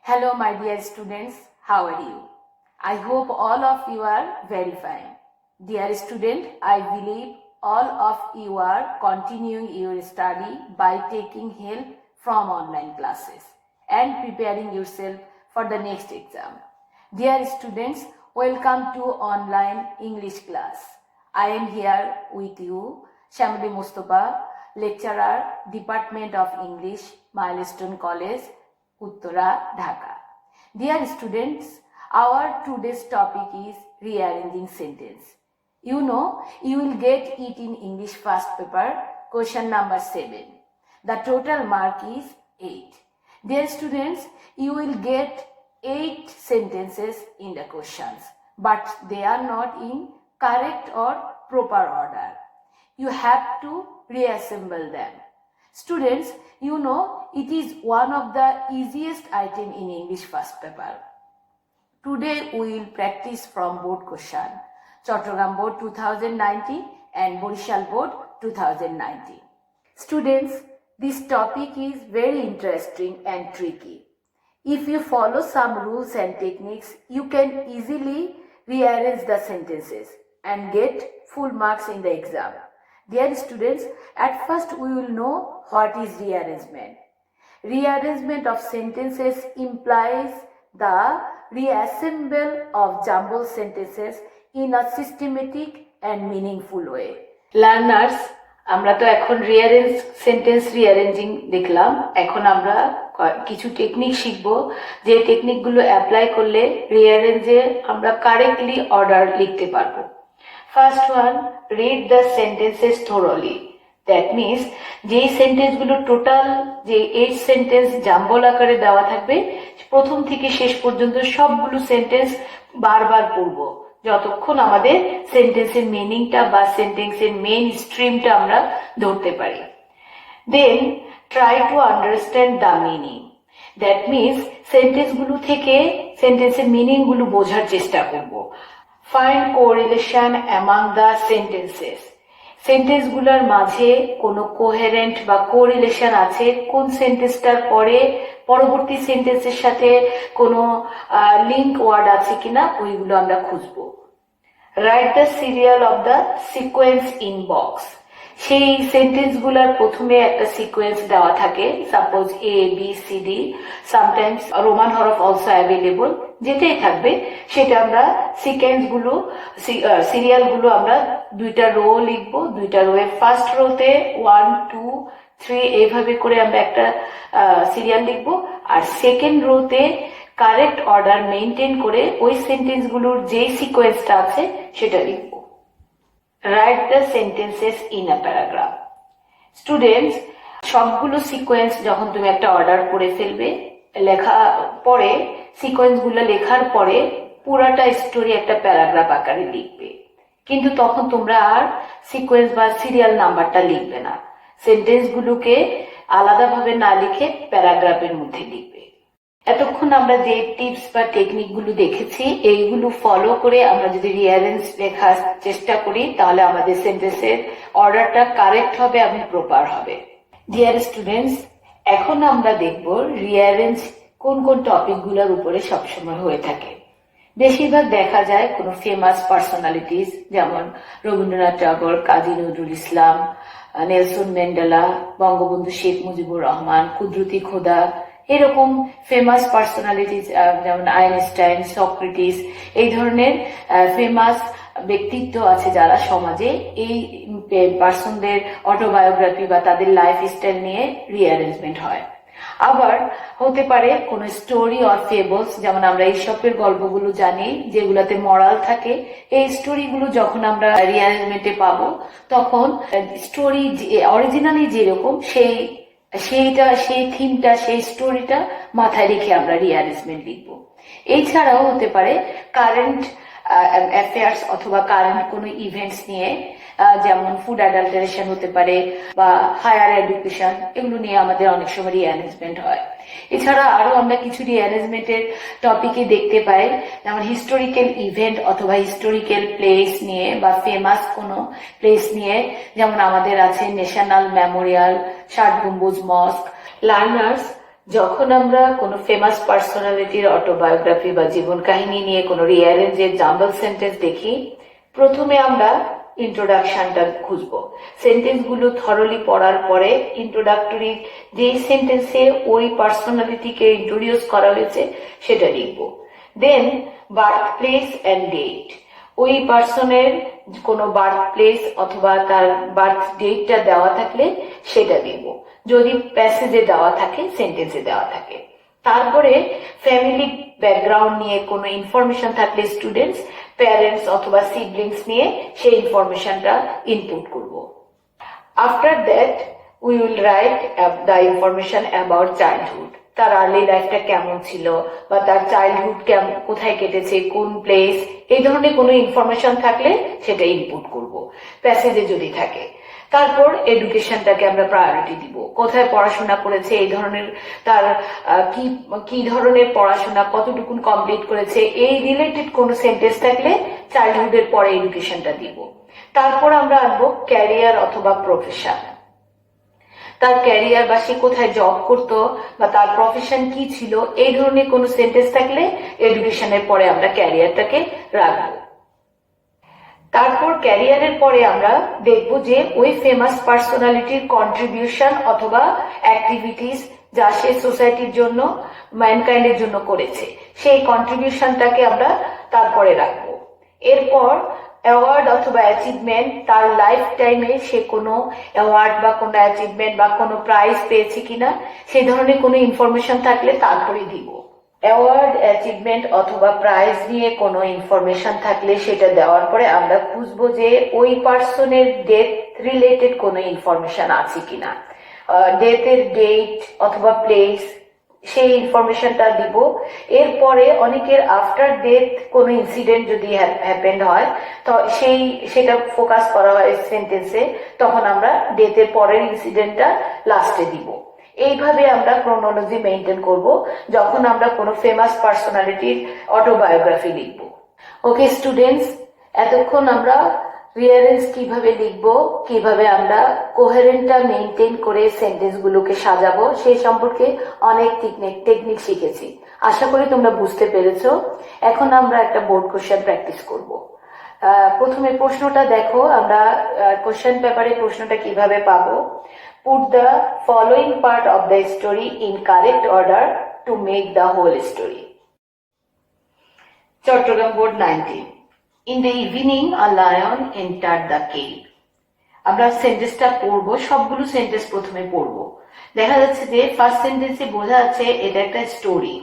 Hello, my dear students. How are you? I hope all of you are very fine. Dear student, I believe all of you are continuing your study by taking help from online classes and preparing yourself for the next exam. Dear students, welcome to online English class. I am here with you, Shamli Mustafa, lecturer, Department of English, Milestone College, Uttara, Dhaka. Dear students, our today's topic is rearranging sentence. You know, you will get it in English first paper, question number 7. The total mark is 8. Dear students, you will get 8 sentences in the questions, but they are not in correct or proper order. You have to reassemble them. Students, you know, it is one of the easiest item in English first paper. Today we will practice from board question, Chattogram Board 2019 and Borishal Board 2019. Students, this topic is very interesting and tricky. If you follow some rules and techniques, you can easily rearrange the sentences and get full marks in the exam. Dear students, at first we will know what is rearrangement. Rearrangement of sentences implies the reassemble of jumbled sentences in a systematic and meaningful way. Learners, আমরা তো এখন sentence rearranging দেখলাম। এখন আমরা কিছু technique শিখব, যে টেকনিকগুলো apply করলে রিঅ্যারেঞ্জে আমরা কারেক্টলি অর্ডার লিখতে পারবো। First one, read the sentences thoroughly. That means যেই সেন্টেন্সগুলো টোটাল যে 8 সেন্টেন্স জাম্বল আকারে দেওয়া থাকবে, প্রথম থেকে শেষ পর্যন্ত সবগুলো সেন্টেন্স বারবার পড়ব, যতক্ষণ আমাদের সেন্টেন্সের মিনিংটা বা সেন্টেন্সের মেইন স্ট্রিমটা আমরা ধরতে পারি। Then try to understand the meaning. That means সেন্টেন্সগুলো থেকে সেন্টেন্সের মিনিংগুলো বোঝার চেষ্টা করব। Find correlation among the sentences. সেন্টেন্সগুলোর মাঝে কোনো কোহেরেন্ট বা কোরিলেশন আছে, কোন সেন্টেন্সটার পরে পরবর্তী সেন্টেন্সের সাথে কোনো লিঙ্ক ওয়ার্ড আছে কিনা ওইগুলো আমরা খুঁজবো। Right the serial of the sequence in box. সেই সেন্টেন্সগুলোর প্রথমে একটা সিকোয়েন্স দেওয়া থাকে, suppose A B C D, sometimes Roman হরফ অলসো অ্যাভেলেবল, যেটাই থাকবে সেটা আমরা সিরিয়ালগুলো আমরা দুইটা রো লিখবো। দুইটা রোয়ে ফার্স্ট রোতে 1 2 3 এইভাবে করে আমরা একটা সিরিয়াল লিখবো, আর সেকেন্ড রোতে কারেক্ট অর্ডার মেনটেন করে ওই সেন্টেন্সগুলোর যেই সিকোয়েন্সটা আছে সেটা লিখবো। Write the sentences in a paragraph. Students, সবগুলো সিকোয়েন্স যখন তুমি একটা অর্ডার করে ফেলবে, লেখা পরে সিকোয়েন্সগুলো লেখার পরে পুরাটা স্টোরি একটা প্যারাগ্রাফ আকারে লিখবে, কিন্তু তখন তোমরা আর সিকোয়েন্স বা সিরিয়াল নাম্বারটা লিখবে না, সেন্টেন্সগুলোকে আলাদাভাবে না লিখে প্যারাগ্রাফের মধ্যে লিখবে। এতক্ষণ আমরা যে টিপস বা টেকনিকগুলো দেখেছি, এইগুলো ফলো করে আমরা যদি রিঅ্যারেঞ্জ লেখার চেষ্টা করি, তাহলে আমাদের সেন্টেন্সের অর্ডারটা কারেক্ট হবে এবং প্রপার হবে। ডিয়ার স্টুডেন্টস, এখন আমরা দেখব রিঅ্যারেঞ্জ কোন কোন টপিকগুলোর উপরে সবসময় হয়ে থাকে। বেশিরভাগ দেখা যায় কোনো ফেমাস পার্সোনালিটিস, যেমন রবীন্দ্রনাথ ঠাকুর, কাজী নজরুল ইসলাম, নেলসন ম্যান্ডেলা, বঙ্গবন্ধু শেখ মুজিবুর রহমান, কুদরতি খোদা, এরকম ফেমাস পার্সোনালিটিস যেমন আইনস্টাইন, সক্রেটিস, এই ধরনের ফেমাস ব্যক্তিত্ব আছে যারা সমাজে, এই পার্সনদের অটোবায়োগ্রাফি বা তাদের লাইফ স্টাইল নিয়ে রিঅ্যারেঞ্জমেন্ট হয়। আবার হতে পারে কোন স্টোরি অর ফেবলস, যেমন আমরা এইসবের গল্পগুলো জানি যেগুলাতে মরাল থাকে, এই স্টোরিগুলো যখন আমরা রিঅ্যারেঞ্জমেন্টে পাবো, তখন স্টোরি অরিজিনালি যেরকম সেই থিমটা, সেই স্টোরিটা মাথায় রেখে আমরা রিঅ্যারেঞ্জমেন্ট লিখবো। এছাড়াও হতে পারে কারেন্ট অ্যাফেয়ার্স অথবা কারেন্ট কোনো ইভেন্টস নিয়ে, যেমন ফুড অ্যাডাল্টারেশন হতে পারে বা হায়ার এডুকেশন, এগুলো নিয়ে আমাদের অনেক সময় রিঅ্যারেঞ্জমেন্ট হয়। এছাড়া আরো আমরা কিছু রিঅ্যারেঞ্জমেন্টের টপিকে দেখতে পাই, যেমন হিস্টোরিক্যাল ইভেন্ট অথবা হিস্টোরিক্যাল প্লেস নিয়ে বা ফেমাস কোনো প্লেস নিয়ে, যেমন আমাদের আছে ন্যাশনাল মেমোরিয়াল, ষাট গম্বুজ মস্ক। লার্নার্স, যখন আমরা কোনো ফেমাস পার্সোনালিটির অটোবায়োগ্রাফি বা জীবন কাহিনী নিয়ে কোনো রিঅ্যারেঞ্জের জাম্বল সেন্টেন্স দেখি, প্রথমে আমরা ইন্ট্রোডাকশনটা খুঁজবো। সেন্টেন্সগুলো থরলি পড়ার পরে ইন্ট্রোডাক্টরি যেই সেন্টেন্সে ওই পার্সোনালিটিকে ইন্ট্রোডিউস করা হয়েছে সেটা লিখবো। দেন বার্থ প্লেস অ্যান্ড ডেট, ওই পার্সনের কোনো বার্থ প্লেস অথবা তার বার্থ ডেটটা দেওয়া থাকলে সেটা দিব, যদি প্যাসেজে দেওয়া থাকে, সেন্টেন্সে দেওয়া থাকে। তারপরে ফ্যামিলি ব্যাকগ্রাউন্ড নিয়ে কোনো ইনফরমেশন থাকলে স্টুডেন্টস, প্যারেন্টস অথবা সিবলিংস নিয়ে সেই ইনফরমেশনটা ইনপুট করব। After that we will write the information about childhood, তার আর্লি লাইফটা কেমন ছিল বা তার চাইল্ডহুড কোথায় কেটেছে, কোন প্লেস, এই ধরনের কোনো ইনফরমেশন থাকলে সেটা ইনপুট করব প্যাসেজে যদি থাকে। তারপর এডুকেশনটাকে আমরা প্রায়োরিটি দিব, কোথায় পড়াশোনা করেছে, এই ধরনের তার কি ধরনের পড়াশোনা, কতটুকু কমপ্লিট করেছে, এই রিলেটেড কোনো সেন্টেন্স থাকলে চাইল্ডহুডের পরে এডুকেশনটা দিব। তারপর আমরা আনবো ক্যারিয়ার অথবা প্রফেশন, তার ক্যারিয়ার বা সে কোথায় জব করতো বা তার প্রফেশন কি ছিল, এই ধরনের কোনো সেন্টেন্স থাকলে এডুকেশনের পরে আমরা ক্যারিয়ারটাকে রাখবো। তারপর ক্যারিয়ারের পরে আমরা দেখব যে ওই ফেমাস পার্সোনালিটির কন্ট্রিবিউশন অথবা অ্যাক্টিভিটিস যা সে সোসাইটির জন্য, ম্যানকাইন্ডের জন্য করেছে, সেই কন্ট্রিবিউশনটাকে আমরা তারপরে রাখবো। এরপর অ্যাওয়ার্ড অথবা অ্যাচিভমেন্ট, তার লাইফ টাইমে সে কোনো অ্যাওয়ার্ড বা কোনো অ্যাচিভমেন্ট বা কোনো প্রাইজ পেয়েছে কিনা, সেই ধরনের কোনো ইনফরমেশন থাকলে তারপরে দিব। অ্যাওয়ার্ড, অ্যাচিভমেন্ট অথবা প্রাইজ নিয়ে কোনো ইনফরমেশন থাকলে সেটা দেওয়ার পরে আমরা খুঁজবো যে ওই পার্সনের ডেথ রিলেটেড কোনো ইনফরমেশন আছে কিনা, ডেথের ডেট অথবা প্লেস, সেই ইনফরমেশনটা দিব। এরপরে অনেকের আফটার ডেথ কোনো ইনসিডেন্ট যদি হ্যাপেন্ড হয় তো সেটা ফোকাস করা হয় সেন্টেন্সে, তখন আমরা ডেথের পরের ইনসিডেন্টটা লাস্টে দিব। এইভাবে আমরা ক্রোনোলজি মেনটেন করব যখন আমরা কোনো ফেমাস পার্সোনালিটির অটোবায়োগ্রাফি লিখব। ওকে স্টুডেন্টস, এতক্ষণ আমরা রিয়ারেঞ্জ কিভাবে লিখবো, কিভাবে আমরা কোহেরেন্টটা মেনটেন করে সেন্টেন্সগুলোকে সাজাবো সেই সম্পর্কে অনেক টেকনিক শিখেছি। আশা করি তোমরা বুঝতে পেরেছো। এখন আমরা একটা বোর্ড কোশ্চেন প্র্যাকটিস করব। প্রথমে প্রশ্নটা দেখো, আমরা কোশ্চেন পেপারে প্রশ্নটা কিভাবে পাবো। Put the following part of the story in correct order to make the whole story. Chattogram Board 19. In the evening, a lion entered the cave. আমরা সেন্টেন্সটা পড়বো, সবগুলো সেন্টেন্স প্রথমে পড়বো। দেখা যাচ্ছে যে ফার্স্ট সেন্টেন্সে বোঝা যাচ্ছে এটা একটা story.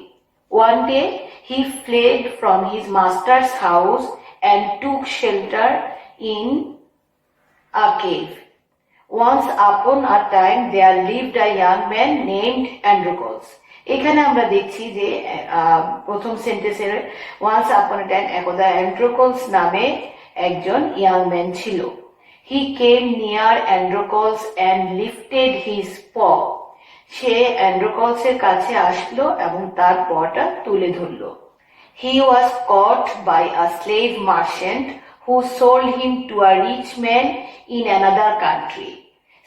One day he fled from his master's house and took shelter in a cave. Once upon a time there lived a young man named Androcles. এখানে আমরা দেখছি যে প্রথম সেন্টেন্সের ওয়ান্স আপন এ টাইম একদা অ্যান্ড্রোকলস নামে একজন ইয়াং ম্যান ছিল। হি কেম নিয়ার অ্যান্ড্রোকলস অ্যান্ড লিফটেড হিজ প, সে অ্যান্ড্রোকলস এর কাছে আসলো এবং তার পটা তুলে ধরলো। He was caught by a slave merchant who sold him to a rich man in another country.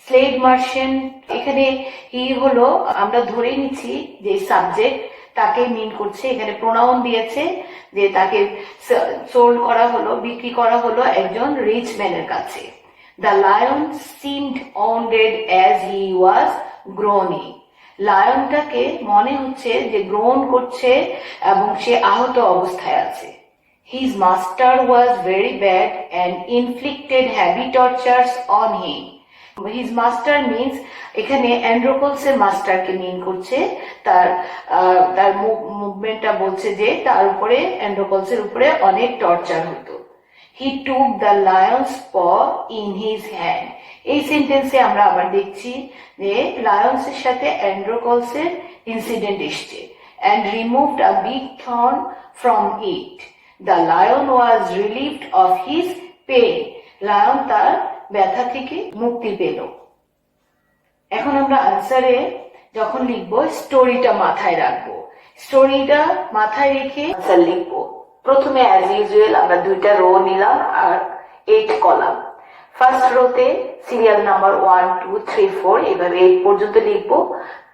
Slave merchant, এখানে হি হলো, আমরা ধরে নিচ্ছি যে সাবজেক্ট তাকে মিন করছে, এখানে প্রোনাউন দিয়েছে যে তাকে সোল্ড করা হলো, বিক্রি করা হলো একজন রিচ ম্যানের কাছে। The lion seemed wounded as he was groaning. লায়নটাকে মনে হচ্ছে যে গ্রোন করছে এবং সে আহত অবস্থায় আছে। His master was very bad and inflicted heavy tortures on him. His master means এখানে অ্যান্ড্রোকলস এর মাস্টারকে মিন করছে, তার মুভমেন্টটা বলছে যে তার উপরে, অ্যান্ড্রোকলস এর উপরে অনেক টর্চার হতো। He took the lion's paw in his hand. এই সেন্টেন্সে আমরা আবার দেখছি যে লায়ন্স এর সাথে অ্যান্ড্রোকলস এর ইনসিডেন্ট এসছে। And removed a big thorn from it. The lion was relieved of his pain. Lion তার ব্যথা থেকে মুক্তি পেল। এখন আমরা আনসারে যখন লিখবো স্টোরিটা মাথায় রাখবো। স্টোরিটা মাথায় রেখে আনসার লিখবো। প্রথমে অ্যাজ ইউজুয়াল আমরা দুইটা রো নিলাম আর 8 কলাম। ফার্স্ট রোতে সিরিয়াল নাম্বার 1, 2, 3, 4 এভাবে 8 পর্যন্ত লিখবো।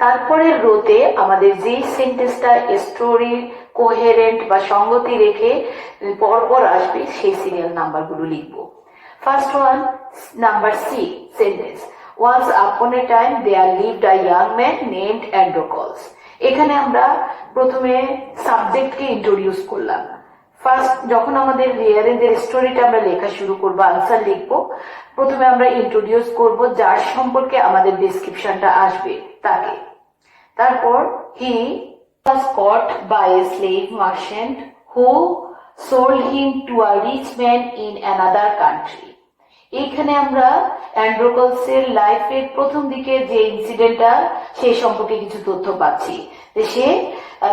তারপরের রোতে আমাদের যে সেন্টেন্সটা স্টোরি কোহেরেন্ট বা সঙ্গতি রেখে পরপর আসবে সেই সিরিয়াল নাম্বারগুলো লিখবো। First one, number C sentence, once upon a time there lived a young man named Androcles. এখানে আমরা প্রথমে সাবজেক্টকে ইন্ট্রোডিউস করলাম। ফার্স্ট যখন আমাদের রিয়ারেন্সের স্টোরিটা আমরা লেখা শুরু করবো, আনসার লিখবো, প্রথমে আমরা ইন্ট্রোডিউস করব যার সম্পর্কে আমাদের ডেসক্রিপশনটা আসবে তাকে। তারপর হি was caught by a slave merchant who sold him to a rich man in another country. এখানে আমরা অ্যান্ড্রোকলসের লাইফের প্রথম দিকে যে ইনসিডেন্টটা সেই সম্পর্কে কিছু তথ্য পাচ্ছি। সে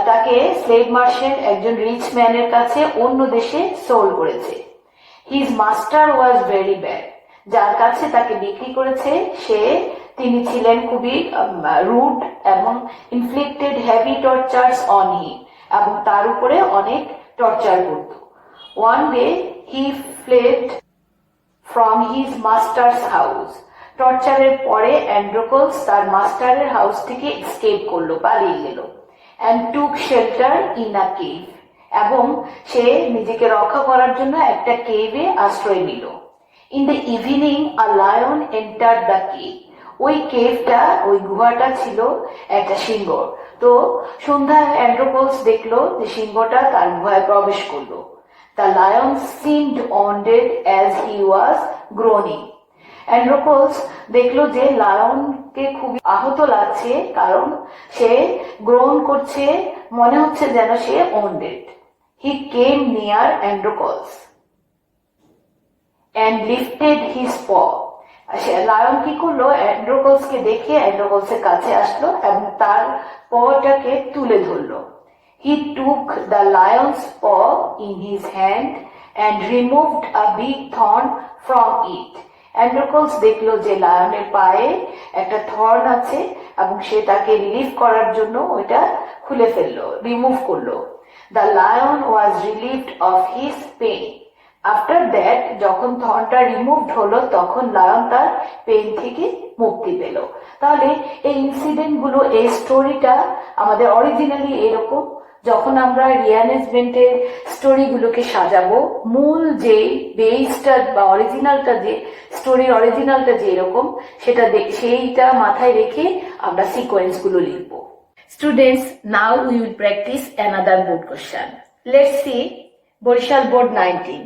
তাকে স্লেভ মার্চেন্ট একজন রিচ ম্যানের কাছে অন্য দেশে সোল্ড করেছে। His master was very bad, যার কাছে তাকে বিক্রি করেছে তিনি ছিলেন খুবই রুড এবং inflicted heavy tortures on him, এবং তার উপরে অনেক টর্চার করত। One day he fled from his master's house. টর্চারের পরে অ্যান্ড্রোকলস তার মাস্টারের হাউস থেকে এসকেপ করলো, পালিয়ে গেল। And took shelter in a cave, এবং সে নিজেকে রক্ষা করার জন্য একটা কেভে আশ্রয় নিল। In the evening a lion enter the cave. ওই কেভটা, ওই গুহাটা ছিল একটা সিংহ। তো সন্ধ্যায় অ্যান্ড্রোকলস দেখলো যে সিংহটা তার গুহায় প্রবেশ করলো। The lion seemed wounded as he was groaning. অ্যান্ড্রোকলস দেখলো যে লায়নকে খুবই আহত লাগছে, কারণ সে গ্রোন করছে, মনে হচ্ছে যেন সে wounded. He came near Androcles and lifted his paw. Lion কি করলো, অ্যান্ড্রোকলসকে দেখে অ্যান্ড্রোকলসের কাছে আসলো এবং তার পটাকে তুলে ধরলো। He took the lion's paw in his hand and removed a big thorn from it. অ্যান্ড্রোকলস দেখলো যে লায়নের পায়ে একটা থর্ন আছে এবং সে তাকে রিলিভ করার জন্য ওইটা খুলে ফেললো, রিমুভ করলো। The lion was relieved of his pain. After that, যখন থর্নটা রিমুভড হলো, তখন লায়ন তার পেন থেকে মুক্তি পেল। তাহলে এই ইনসিডেন্ট গুলো, এই স্টোরিটা আমাদের অরিজিনালি এরকম। যখন আমরা রিঅ্যারেঞ্জমেন্টের স্টোরিগুলোকে সাজাবো, মূল যে বেসটা বা অরিজিনালটা, যে স্টোরির অরিজিনালটা যে এরকম, সেইটা মাথায় রেখে আমরা সিকোয়েন্স গুলো লিখবো। Students, now we will practice another board question. Let's see Borishal Board 19.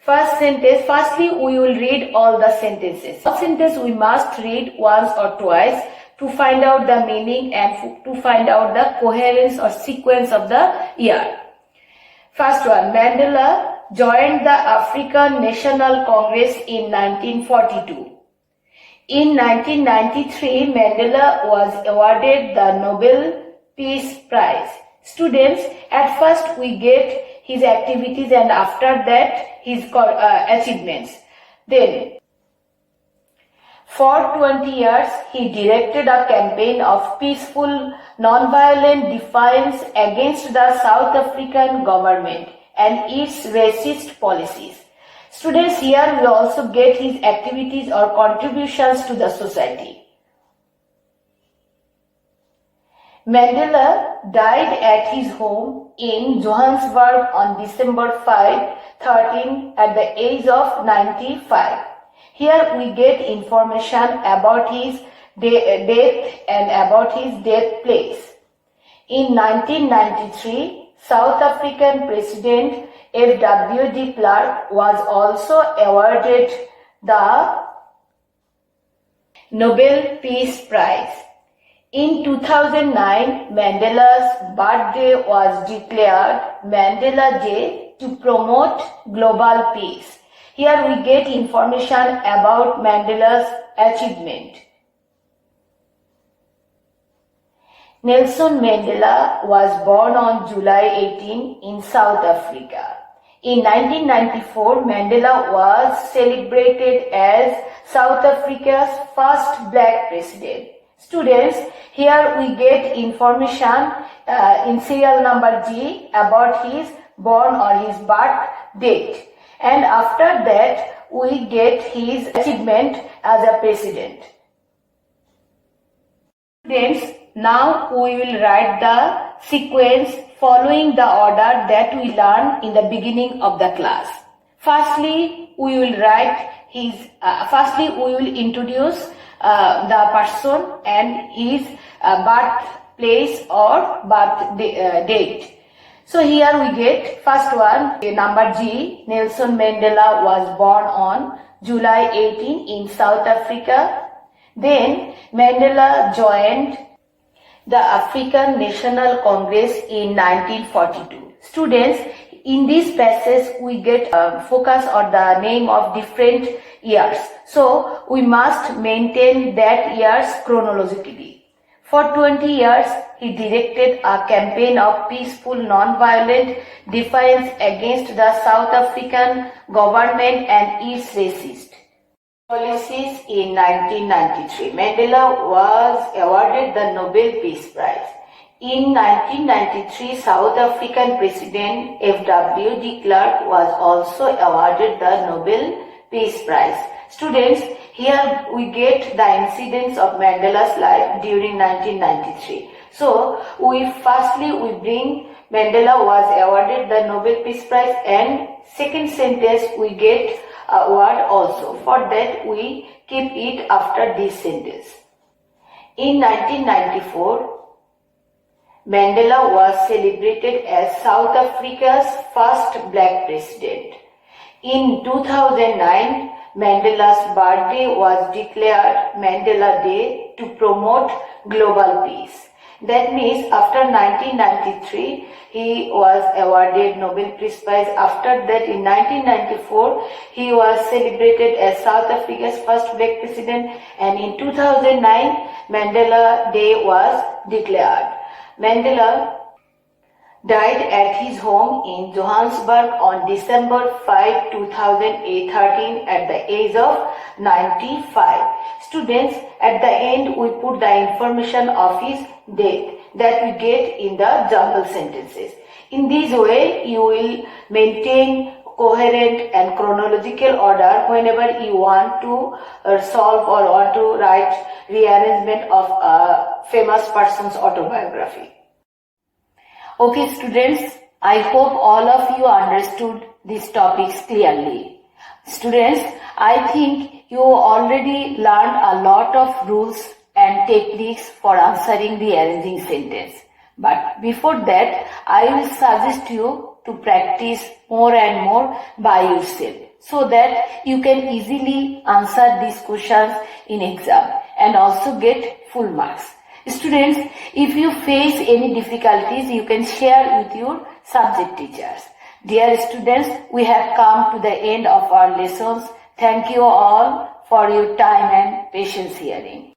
First sentence, firstly we will read all the sentences. All sentence we must read once or twice to find out the meaning and to find out the coherence or sequence of the year. First one, Mandela joined the African National Congress in 1942. In 1993, Mandela was awarded the Nobel Peace Prize. Students, at first we get his activities and after that his achievements. Then, for 20 years, he directed a campaign of peaceful, non-violent defiance against the South African government and its racist policies. Students, here we also get his activities or contributions to the society. Mandela died at his home in Johannesburg on December 13 at the age of 95. Here we get information about his death and about his death place. In 1993, South African President F.W. de Klerk was also awarded the Nobel Peace Prize. In 2009, Mandela's birthday was declared Mandela Day to promote global peace. Here we get information about Mandela's achievement. Nelson Mandela was born on July 18 in South Africa. In 1994, Mandela was celebrated as South Africa's first black president. Students, here we get information in serial number G about his born or his birth date. And after that, we get his achievement as a president. Students, now we will write the sequence following the order that we learned in the beginning of the class. Firstly, we will write his. Firstly, we will introduce the person and his birthplace or birth date. So here we get first one, number G. Nelson Mandela was born on July 18 in South Africa. Then Mandela joined the African National Congress in 1942. Students, in this passage we get focus on the name of different years. So we must maintain that years chronologically. For 20 years, he directed a campaign of peaceful, non-violent defiance against the South African government and its racist policies. In 1993, Mandela was awarded the Nobel Peace Prize. In 1993, South African President F.W. de Klerk was also awarded the Nobel Peace Prize. Students, here we get the incidents of Mandela's life during 1993. So, firstly we bring Mandela was awarded the Nobel Peace Prize, and second sentence we get a word also. For that we keep it after this sentence. In 1994, Mandela was celebrated as South Africa's first black president. In 2009, Mandela's birthday was declared Mandela Day to promote global peace. That means after 1993, he was awarded Nobel Peace Prize. After that, in 1994, he was celebrated as South Africa's first black president, and in 2009, Mandela Day was declared. Mandela died at his home in Johannesburg on December 5, 2013 at the age of 95. Students, at the end we put the information of his death that we get in the jumble sentences. In this way, you will maintain coherent and chronological order whenever you want to solve or want to write rearrangement of a famous person's autobiography. Okay students, I hope all of you understood these topics clearly. Students, I think you already learned a lot of rules and techniques for answering the arranging sentence. But before that, I will suggest you to practice more and more by yourself so that you can easily answer these questions in exam and also get full marks. Students, if you face any difficulties, you can share with your subject teachers. Dear students, we have come to the end of our lessons. Thank you all for your time and patience hearing.